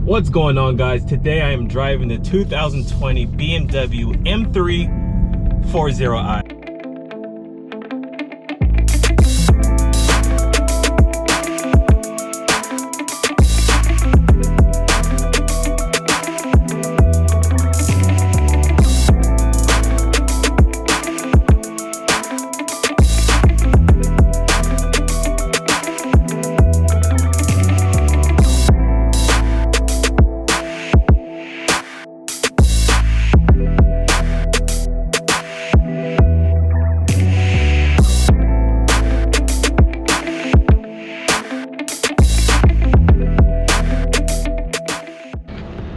What's going on, guys? Today I am driving the 2020 BMW M340i.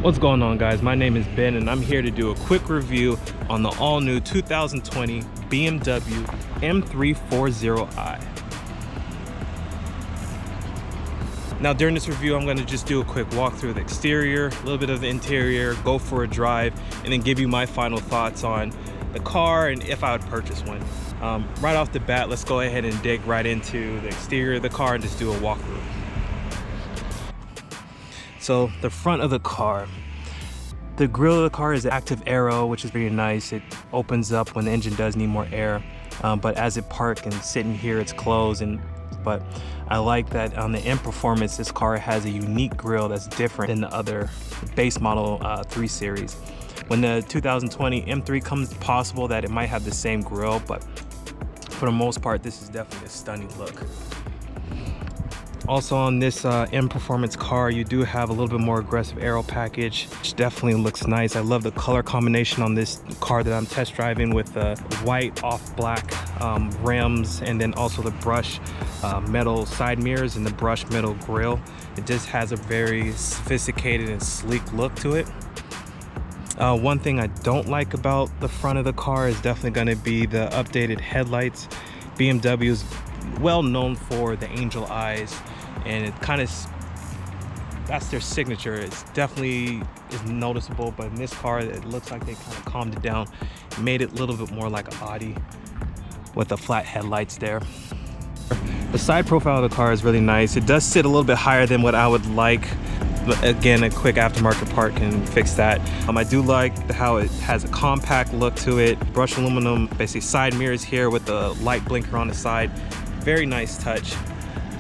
What's going on, guys? My name is Ben and I'm here to do a quick review on the all-new 2020 BMW M340i. Now during this review I'm going to just do a quick walkthrough of the exterior, a little bit of the interior, go for a drive, and then give you my final thoughts on the car and if I would purchase one. Right off the bat, let's go ahead and dig right into the exterior of the car and just do a walkthrough. So the front of the car, the grille of the car is active aero, which is pretty nice. It opens up when the engine does need more air, but as it parks and sitting here, it's closed. But I like that on the M Performance, this car has a unique grille that's different than the other base model 3 Series. When the 2020 M3 comes, possible that it might have the same grille, but for the most part, this is definitely a stunning look. Also on this M Performance car, you do have a little bit more aggressive aero package, which definitely looks nice. I love the color combination on this car that I'm test driving with the white off black rims, and then also the brush metal side mirrors and the brush metal grille. It just has a very sophisticated and sleek look to it. One thing I don't like about the front of the car is definitely going to be the updated headlights. BMW is well known for the angel eyes, and it kind of, that's their signature. It's definitely is noticeable, but in this car it looks like they kind of calmed it down, made it a little bit more like a body with the flat headlights there. The side profile of the car is really nice. It does sit a little bit higher than what I would like, but again, a quick aftermarket part can fix that. I do like how it has a compact look to it. Brushed aluminum, basically side mirrors here with the light blinker on the side. Very nice touch.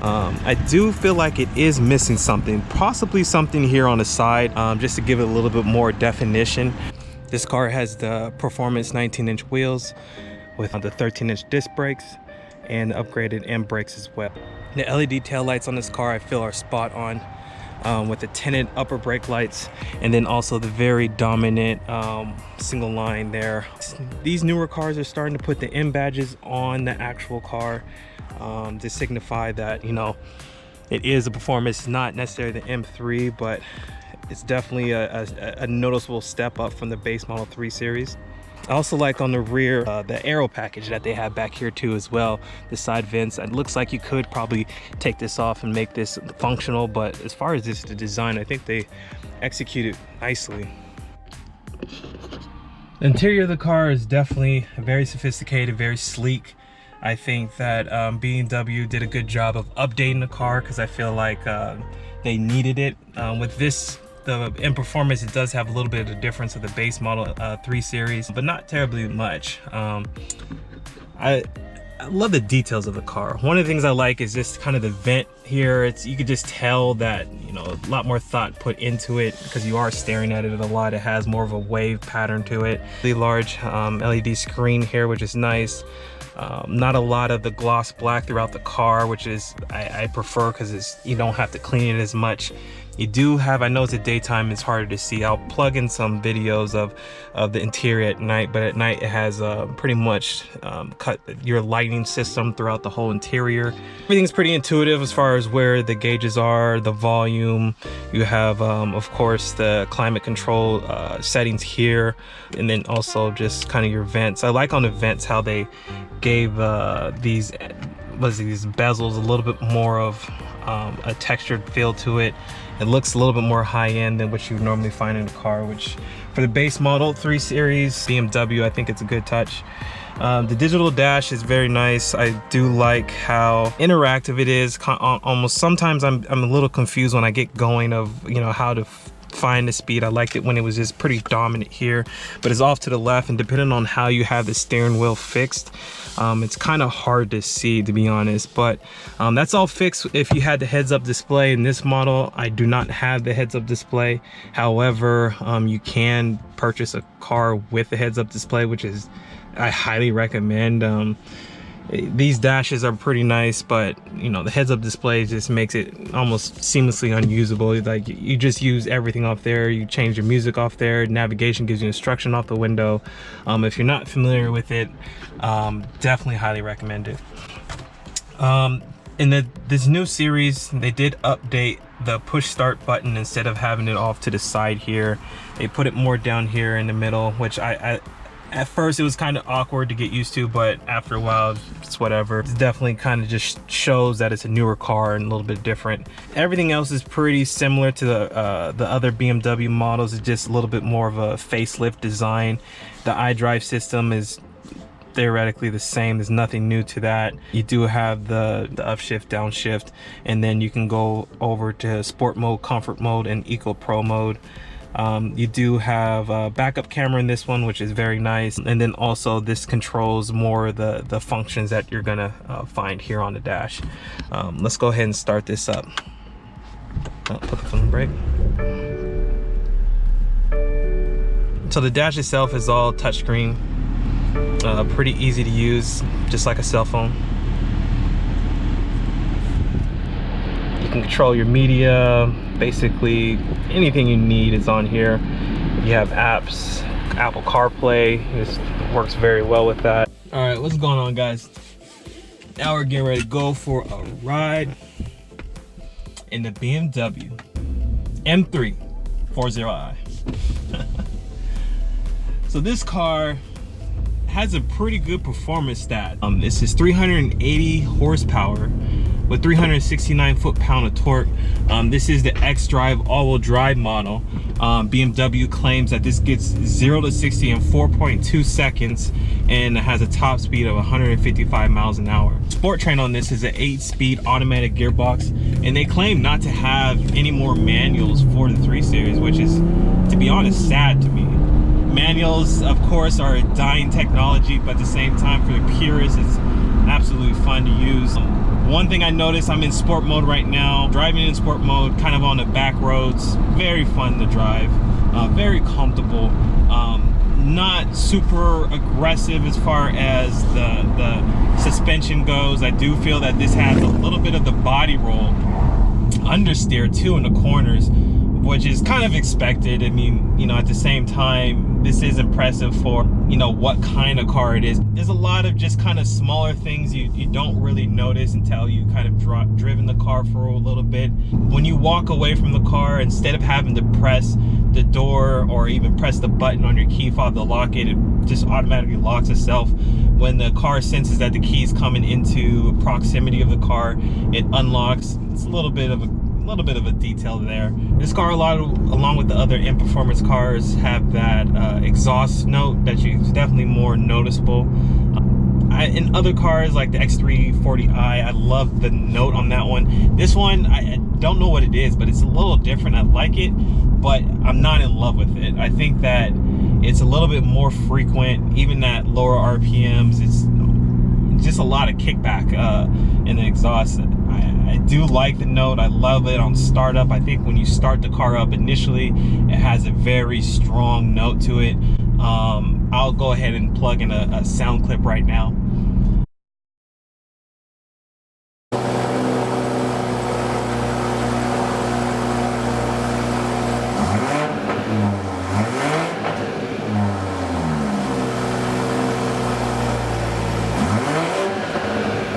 I do feel like it is missing something, possibly something here on the side, just to give it a little bit more definition. This car has the Performance 19-inch wheels with the 13-inch disc brakes and upgraded M brakes as well. The LED taillights on this car I feel are spot on, with the tinted upper brake lights, and then also the very dominant single line there. These newer cars are starting to put the M badges on the actual car to signify that, you know, it is a performance. It's not necessarily the M3, but it's definitely a noticeable step up from the base model 3 Series. I also like on the rear the aero package that they have back here too as well. The side vents, it looks like you could probably take this off and make this functional, but as far as the design, I think they executed nicely. The interior of the car is definitely very sophisticated, very sleek. I think that BMW did a good job of updating the car, because I feel like they needed it. With this, the M Performance, it does have a little bit of a difference of the base model 3 Series, but not terribly much. I love the details of the car. One of the things I like is just kind of the vent here. You could just tell that, you know, a lot more thought put into it, because you are staring at it a lot. It has more of a wave pattern to it. The large LED screen here, which is nice. Not a lot of the gloss black throughout the car, which is I prefer, because you don't have to clean it as much. You do have, I know it's a daytime, it's harder to see. I'll plug in some videos of the interior at night, but at night it has pretty much cut your lighting system throughout the whole interior. Everything's pretty intuitive as far as where the gauges are, the volume. You have, of course, the climate control settings here, and then also just kind of your vents. I like on the vents how they gave these bezels a little bit more of a textured feel to it. It looks a little bit more high-end than what you would normally find in a car, which for the base model 3 Series BMW, I think it's a good touch. The digital dash is very nice. I do like how interactive it is. Almost sometimes I'm a little confused when I get going of, you know, how to find the speed. I liked it when it was just pretty dominant here, but it's off to the left, and depending on how you have the steering wheel fixed, it's kind of hard to see, to be honest. But that's all fixed if you had the heads-up display. In this model, I do not have the heads-up display. However, you can purchase a car with the heads-up display, which is I highly recommend. These dashes are pretty nice, but you know, the heads-up display just makes it almost seamlessly unusable. Like, you just use everything off there. You change your music off there. Navigation gives you instruction off the window. If you're not familiar with it, definitely highly recommend it. In this new series, they did update the push start button. Instead of having it off to the side here, they put it more down here in the middle, which at first it was kind of awkward to get used to, but after a while it's whatever. It definitely kind of just shows that it's a newer car and a little bit different. Everything else is pretty similar to the other BMW models. It's just a little bit more of a facelift design. The Idrive system is theoretically the same. There's nothing new to that. You do have the upshift, downshift, and then you can go over to sport mode, comfort mode, and eco pro mode. You do have a backup camera in this one, which is very nice, and then also this controls more the functions that you're gonna find here on the dash. Let's go ahead and start this up. Put the foot on the brake. So the dash itself is all touchscreen, pretty easy to use, just like a cell phone. You can control your media. Basically anything you need is on here. You have apps, Apple CarPlay. This works very well with that. All right, what's going on, guys? Now we're getting ready to go for a ride in the BMW M340i. So this car has a pretty good performance stat. This is 380 horsepower with 369 foot-pound of torque. This is the xDrive all-wheel drive model. BMW claims that this gets 0 to 60 in 4.2 seconds and it has a top speed of 155 miles an hour. Sport train on this is an 8-speed automatic gearbox, and they claim not to have any more manuals for the 3 Series, which is, to be honest, sad to me. Manuals, of course, are a dying technology, but at the same time, for the purists, it's absolutely fun to use. One thing I noticed, I'm in sport mode right now. Driving in sport mode, kind of on the back roads, very fun to drive, very comfortable. Not super aggressive as far as the suspension goes. I do feel that this has a little bit of the body roll understeer too in the corners, which is kind of expected. I mean, you know, at the same time, this is impressive for, you know, what kind of car it is. There's a lot of just kind of smaller things you don't really notice until you kind of driven the car for a little bit. When you walk away from the car, instead of having to press the door or even press the button on your key fob to lock it, it just automatically locks itself. When the car senses that the key is coming into proximity of the car, it unlocks. It's a little bit of a detail there. This car, along with the other M Performance cars, have that exhaust note that is definitely more noticeable. In other cars like the X340i, I love the note on that one. This one, I don't know what it is, but it's a little different. I like it, but I'm not in love with it. I think that it's a little bit more frequent, even at lower RPMs. It's just a lot of kickback in the exhaust. I do like the note. I love it on startup. I think when you start the car up initially, it has a very strong note to it. I'll go ahead and plug in a sound clip right now.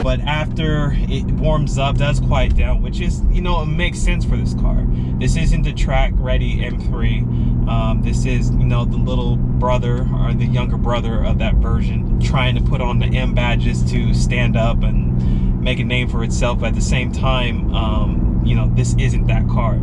But after it warms up, does quiet down, which is, you know, it makes sense for this car. This isn't the track ready M3. This is, you know, the little brother or the younger brother of that version, trying to put on the M badges to stand up and make a name for itself. But at the same time, you know, this isn't that car.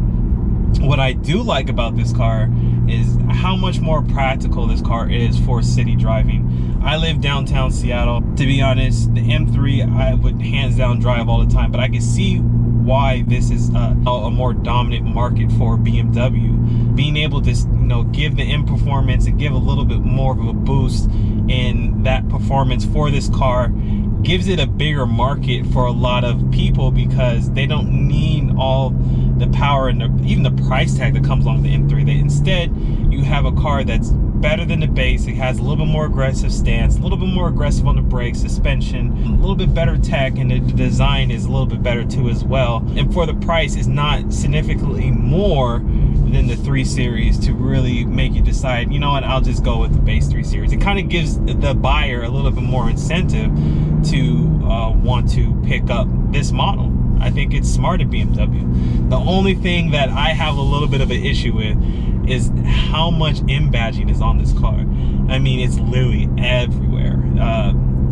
What I do like about this car is how much more practical this car is for city driving. I live downtown Seattle. To be honest, the M3 I would hands down drive all the time, but I can see why this is a more dominant market for BMW. Being able to, you know, give the M performance and give a little bit more of a boost in that performance for this car gives it a bigger market for a lot of people, because they don't need all the power and even the price tag that comes along with the M3. Instead, you have a car that's better than the base. It has a little bit more aggressive stance, a little bit more aggressive on the brakes, suspension, a little bit better tech, and the design is a little bit better too as well. And for the price, is not significantly more than the 3 Series to really make you decide, you know what, I'll just go with the base 3 Series. It kind of gives the buyer a little bit more incentive to want to pick up this model. I think it's smart at BMW. The only thing that I have a little bit of an issue with is how much M badging is on this car. I mean, it's literally everywhere.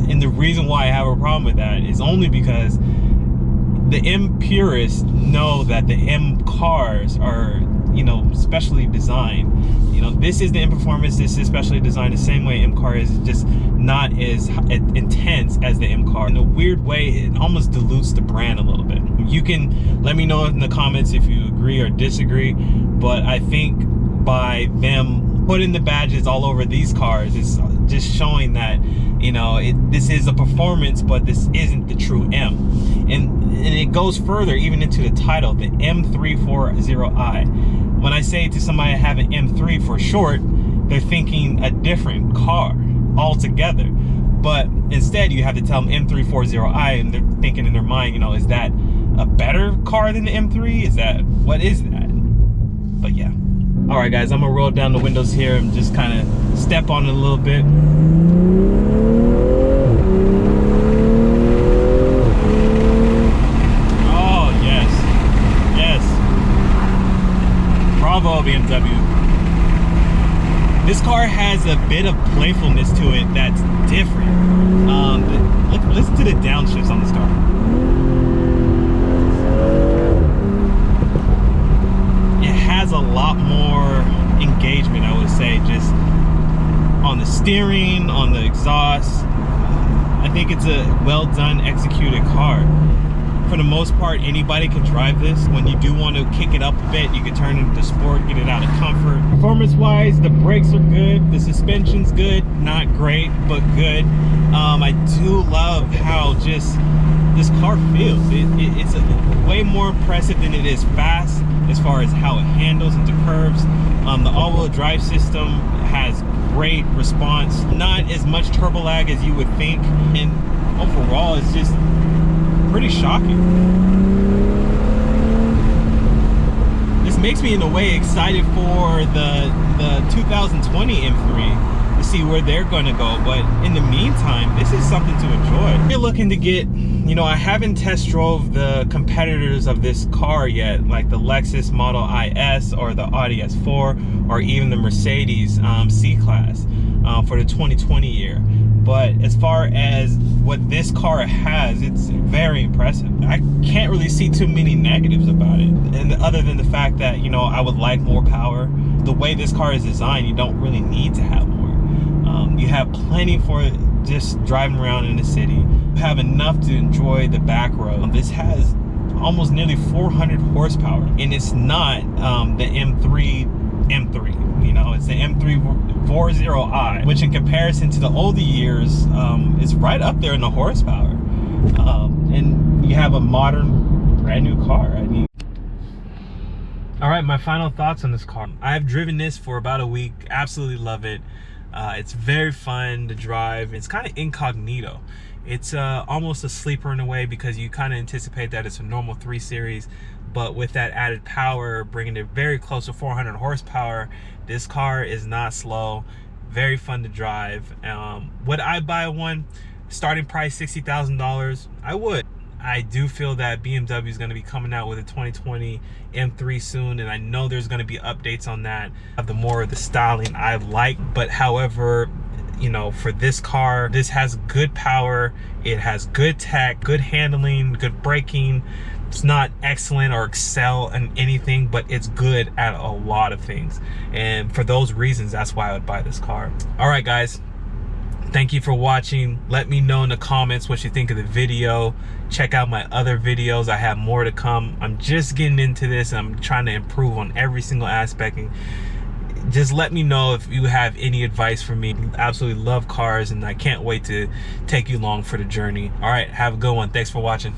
And the reason why I have a problem with that is only because the M purists know that the M cars are, you know, specially designed. You know, this is the M performance, this is specially designed the same way M car is, just not as intense as the M car. In a weird way, it almost dilutes the brand a little bit. You can let me know in the comments if you agree or disagree, but I think by them putting the badges all over these cars, it's just showing that, you know, this is a performance, but this isn't the true M. And it goes further even into the title, the M340i. When I say to somebody I have an M3 for short, they're thinking a different car altogether. But instead, you have to tell them M340i, and they're thinking in their mind, you know, is that a better car than the M3? Is that, what is that? But yeah. All right, guys, I'm gonna roll down the windows here and just kind of step on it a little bit. Oh, yes, yes. Bravo, BMW. This car has a bit of playfulness to it that's different. Listen to the downshifts on this car. It has a lot more engagement, I would say, just on the steering, on the exhaust. I think it's a well done, executed car. For the most part, anybody can drive this. When you do want to kick it up a bit, you can turn it into sport, get it out of comfort. Performance wise, the brakes are good, the suspension's good, not great, but good. I do love how just this car feels. It's way more impressive than it is fast as far as how it handles into curves. The all-wheel drive system has great response, not as much turbo lag as you would think, and overall it's just pretty shocking. This makes me in a way excited for the 2020 M3 to see where they're gonna go, but in the meantime, this is something to enjoy. If you're looking to get, you know, I haven't test drove the competitors of this car yet, like the Lexus Model IS or the Audi S4 or even the Mercedes C-Class for the 2020 year. But as far as what this car has, it's very impressive. I can't really see too many negatives about it, and other than the fact that, you know, I would like more power. The way this car is designed, you don't really need to have more. You have plenty for just driving around in the city. You have enough to enjoy the back road. This has almost nearly 400 horsepower, and it's not the M3, you know, it's the M340i, which in comparison to the older years is right up there in the horsepower. And you have a modern, brand new car. I mean, all right, my final thoughts on this car. I've driven this for about a week, absolutely love it. It's very fun to drive. It's kind of incognito. It's almost a sleeper in a way, because you kind of anticipate that it's a normal 3 Series, but with that added power, bringing it very close to 400 horsepower, this car is not slow, very fun to drive. Would I buy one? Starting price $60,000, I would. I do feel that BMW is going to be coming out with a 2020 M3 soon, and I know there's going to be updates on that, the more of the styling I like. But however, you know, for this car, this has good power, it has good tech, good handling, good braking. It's not excellent or excel in anything, but it's good at a lot of things, and for those reasons, that's why I would buy this car. All right, guys, Thank you for watching. Let me know in the comments what you think of the video. Check out my other videos. I have more to come. I'm just getting into this and I'm trying to improve on every single aspect. And just let me know if you have any advice for me. Absolutely love cars and I can't wait to take you along for the journey. All right, have a good one. Thanks for watching.